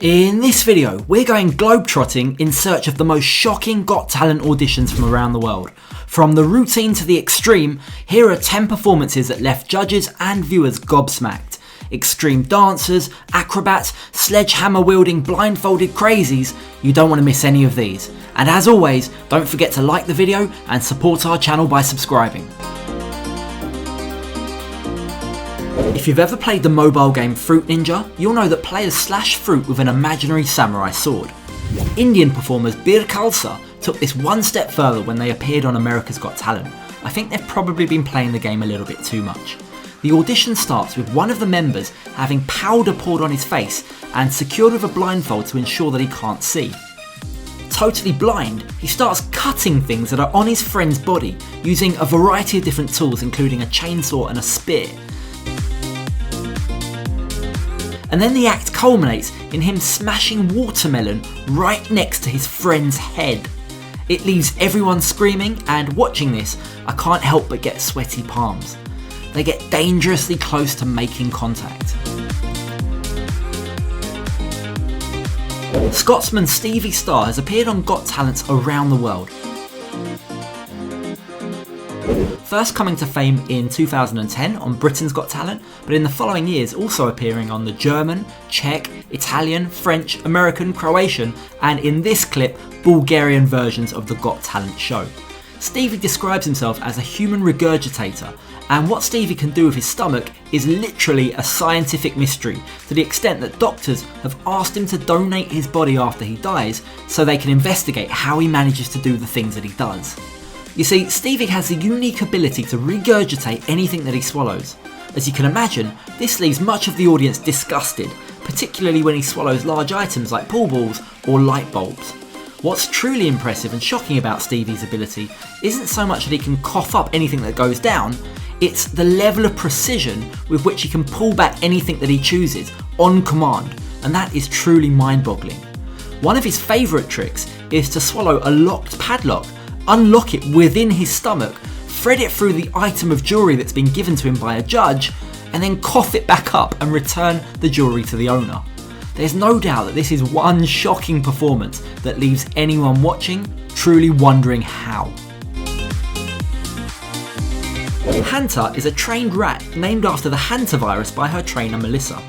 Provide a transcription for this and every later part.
In this video, we're going globetrotting in search of the most shocking Got Talent auditions from around the world. From the routine to the extreme, here are 10 performances that left judges and viewers gobsmacked. Extreme dancers, acrobats, sledgehammer-wielding blindfolded crazies, you don't want to miss any of these. And as always, don't forget to like the video and support our channel by subscribing. If you've ever played the mobile game Fruit Ninja, you'll know that players slash fruit with an imaginary samurai sword. Indian performers Bir Khalsa took this one step further when they appeared on America's Got Talent. I think they've probably been playing the game a little bit too much. The audition starts with one of the members having powder poured on his face and secured with a blindfold to ensure that he can't see. Totally blind, he starts cutting things that are on his friend's body using a variety of different tools, including a chainsaw and a spear. And then the act culminates in him smashing watermelon right next to his friend's head. It leaves everyone screaming, and watching this, I can't help but get sweaty palms. They get dangerously close to making contact. Scotsman Stevie Stars has appeared on Got Talents around the world. First coming to fame in 2010 on Britain's Got Talent, but in the following years also appearing on the German, Czech, Italian, French, American, Croatian, and in this clip, Bulgarian versions of the Got Talent show. Stevie describes himself as a human regurgitator, and what Stevie can do with his stomach is literally a scientific mystery, to the extent that doctors have asked him to donate his body after he dies so they can investigate how he manages to do the things that he does. You see, Stevie has the unique ability to regurgitate anything that he swallows. As you can imagine, this leaves much of the audience disgusted, particularly when he swallows large items like pool balls or light bulbs. What's truly impressive and shocking about Stevie's ability isn't so much that he can cough up anything that goes down, it's the level of precision with which he can pull back anything that he chooses on command, and that is truly mind-boggling. One of his favourite tricks is to swallow a locked padlock, unlock it within his stomach, thread it through the item of jewellery that's been given to him by a judge, and then cough it back up and return the jewellery to the owner. There's no doubt that this is one shocking performance that leaves anyone watching truly wondering how. Hanta is a trained rat named after the hantavirus by her trainer Melissa.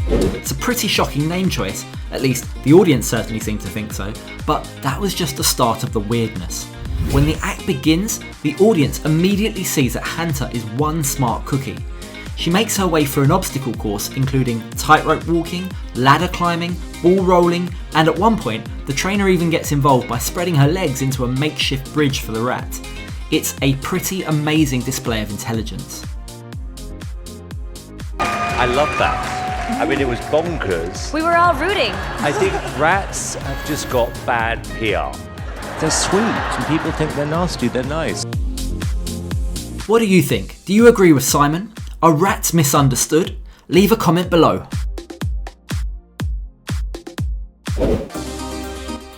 It's a pretty shocking name choice, at least the audience certainly seemed to think so, but that was just the start of the weirdness. When the act begins, the audience immediately sees that Hanta is one smart cookie. She makes her way through an obstacle course including tightrope walking, ladder climbing, wall rolling, and at one point the trainer even gets involved by spreading her legs into a makeshift bridge for the rat. It's a pretty amazing display of intelligence. I love that. I mean, it was bonkers. We were all rooting. I think rats have just got bad PR. They're sweet, and people think they're nasty, they're nice. What do you think? Do you agree with Simon? Are rats misunderstood? Leave a comment below.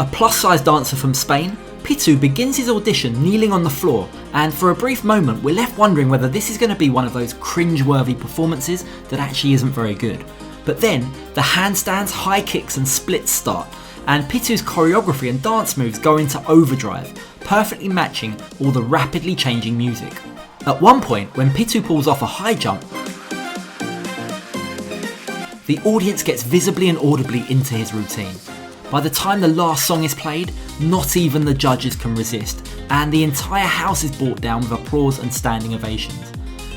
A plus-size dancer from Spain, Pitu begins his audition kneeling on the floor, and for a brief moment we're left wondering whether this is going to be one of those cringe-worthy performances that actually isn't very good. But then, the handstands, high kicks and splits start, and Pitu's choreography and dance moves go into overdrive, perfectly matching all the rapidly changing music. At one point, when Pitu pulls off a high jump, the audience gets visibly and audibly into his routine. By the time the last song is played, not even the judges can resist, and the entire house is brought down with applause and standing ovations.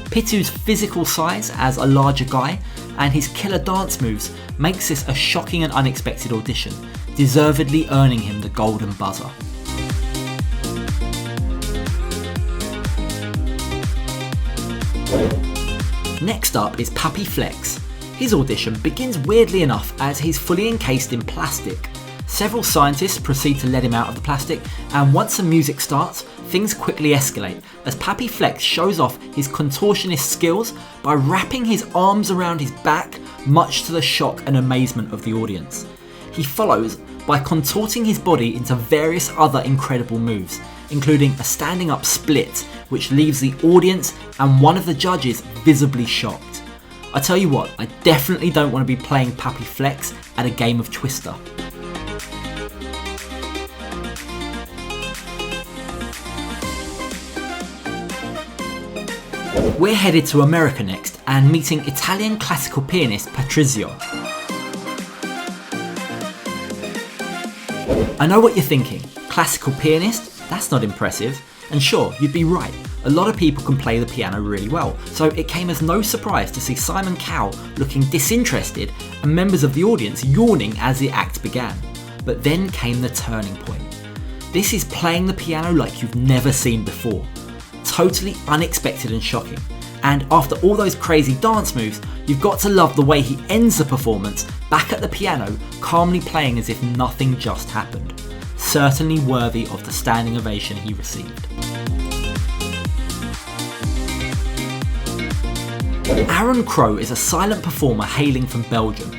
Pitu's physical size as a larger guy and his killer dance moves makes this a shocking and unexpected audition, deservedly earning him the golden buzzer. Next up is Papi Flex. His audition begins weirdly enough as he's fully encased in plastic. Several scientists proceed to let him out of the plastic, and once the music starts, things quickly escalate as Papi Flex shows off his contortionist skills by wrapping his arms around his back, much to the shock and amazement of the audience. He follows by contorting his body into various other incredible moves, including a standing up split, which leaves the audience and one of the judges visibly shocked. I tell you what, I definitely don't want to be playing Puppy Flex at a game of Twister. We're headed to America next and meeting Italian classical pianist Patricia. I know what you're thinking, classical pianist? That's not impressive. And sure, you'd be right, a lot of people can play the piano really well, so it came as no surprise to see Simon Cowell looking disinterested and members of the audience yawning as the act began. But then came the turning point. This is playing the piano like you've never seen before. Totally unexpected and shocking. And after all those crazy dance moves, you've got to love the way he ends the performance back at the piano, calmly playing as if nothing just happened. Certainly worthy of the standing ovation he received. Aaron Crow is a silent performer hailing from Belgium.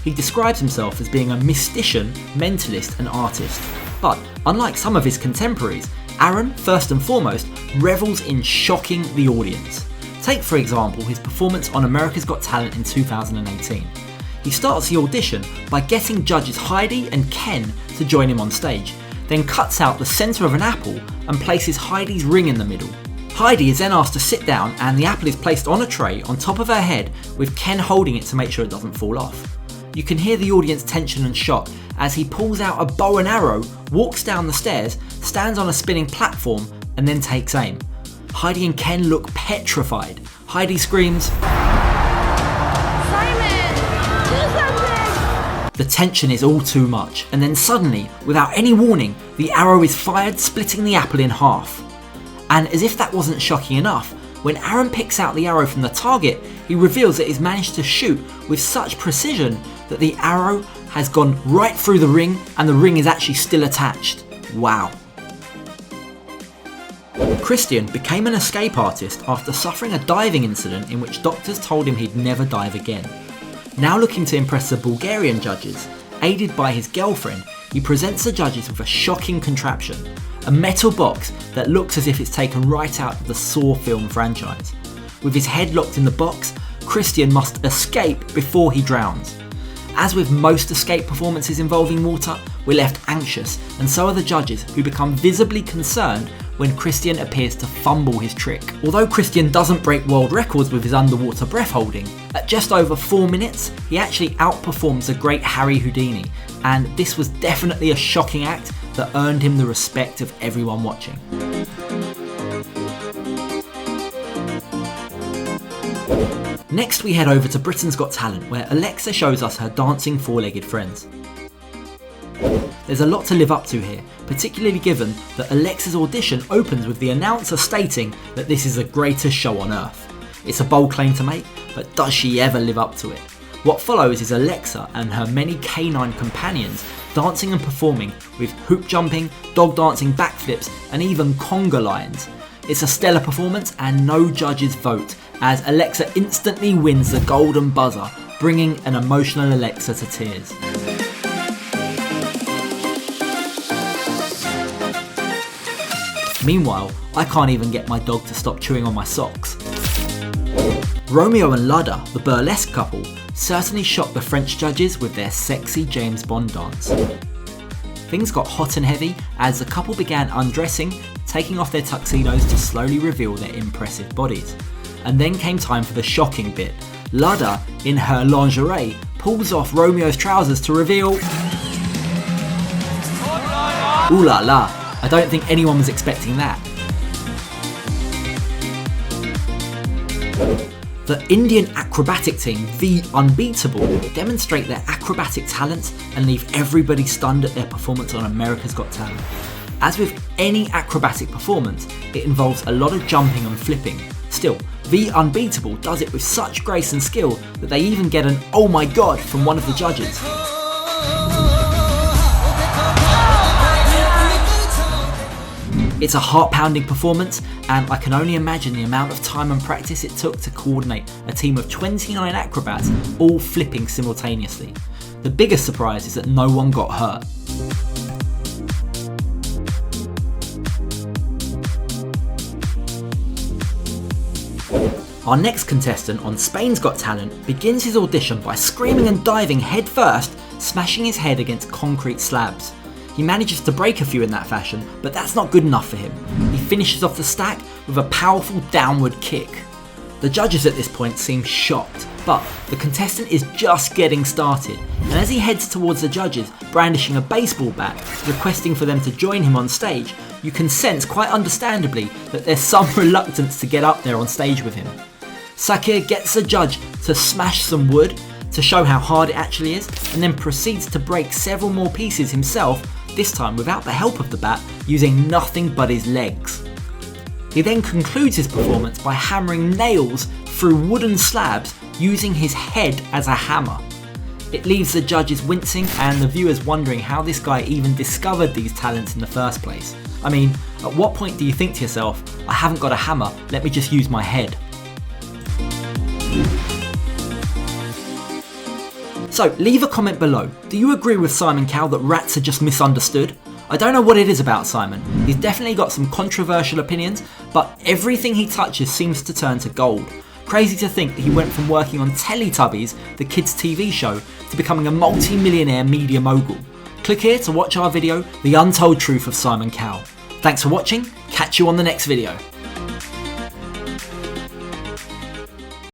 He describes himself as being a mystician, mentalist and artist. But unlike some of his contemporaries, Aaron, first and foremost, revels in shocking the audience. Take for example his performance on America's Got Talent in 2018. He starts the audition by getting judges Heidi and Ken to join him on stage, then cuts out the centre of an apple and places Heidi's ring in the middle. Heidi is then asked to sit down and the apple is placed on a tray on top of her head with Ken holding it to make sure it doesn't fall off. You can hear the audience tension and shock as he pulls out a bow and arrow, walks down the stairs, stands on a spinning platform and then takes aim. Heidi and Ken look petrified. Heidi screams, "Simon, do something!" The tension is all too much and then suddenly, without any warning, the arrow is fired, splitting the apple in half. And as if that wasn't shocking enough, when Aaron picks out the arrow from the target, he reveals that he's managed to shoot with such precision that the arrow has gone right through the ring and the ring is actually still attached. Wow. Christian became an escape artist after suffering a diving incident in which doctors told him he'd never dive again. Now looking to impress the Bulgarian judges, aided by his girlfriend, he presents the judges with a shocking contraption, a metal box that looks as if it's taken right out of the Saw film franchise. With his head locked in the box, Christian must escape before he drowns. As with most escape performances involving water, we're left anxious, and so are the judges, who become visibly concerned when Christian appears to fumble his trick. Although Christian doesn't break world records with his underwater breath holding, at just over 4 minutes, he actually outperforms the great Harry Houdini, and this was definitely a shocking act that earned him the respect of everyone watching. Next we head over to Britain's Got Talent, where Alexa shows us her dancing four-legged friends. There's a lot to live up to here, particularly given that Alexa's audition opens with the announcer stating that this is the greatest show on earth. It's a bold claim to make, but does she ever live up to it? What follows is Alexa and her many canine companions dancing and performing with hoop jumping, dog dancing backflips and even conga lines. It's a stellar performance and no judges vote, as Alexa instantly wins the golden buzzer, bringing an emotional Alexa to tears. Meanwhile, I can't even get my dog to stop chewing on my socks. Romeo and Lada, the burlesque couple, certainly shocked the French judges with their sexy James Bond dance. Things got hot and heavy as the couple began undressing, taking off their tuxedos to slowly reveal their impressive bodies. And then came time for the shocking bit. Lada, in her lingerie, pulls off Romeo's trousers to reveal... Ooh la la, I don't think anyone was expecting that. The Indian acrobatic team, the Unbeatable, demonstrate their acrobatic talents and leave everybody stunned at their performance on America's Got Talent. As with any acrobatic performance, it involves a lot of jumping and flipping. Still, the Unbeatable does it with such grace and skill that they even get an "oh my god" from one of the judges. It's a heart-pounding performance, and I can only imagine the amount of time and practice it took to coordinate a team of 29 acrobats all flipping simultaneously. The biggest surprise is that no one got hurt. Our next contestant on Spain's Got Talent begins his audition by screaming and diving head first, smashing his head against concrete slabs. He manages to break a few in that fashion, but that's not good enough for him. He finishes off the stack with a powerful downward kick. The judges at this point seem shocked, but the contestant is just getting started, and as he heads towards the judges, brandishing a baseball bat, requesting for them to join him on stage, you can sense quite understandably that there's some reluctance to get up there on stage with him. Sakir gets the judge to smash some wood to show how hard it actually is, and then proceeds to break several more pieces himself, this time without the help of the bat, using nothing but his legs. He then concludes his performance by hammering nails through wooden slabs using his head as a hammer. It leaves the judges wincing and the viewers wondering how this guy even discovered these talents in the first place. I mean, at what point do you think to yourself, I haven't got a hammer, let me just use my head? So leave a comment below. Do you agree with Simon Cowell that rats are just misunderstood? I don't know what it is about Simon. He's definitely got some controversial opinions, but everything he touches seems to turn to gold. Crazy to think that he went from working on Teletubbies, the kids' TV show, to becoming a multi-millionaire media mogul. Click here to watch our video, The Untold Truth of Simon Cowell. Thanks for watching, catch you on the next video.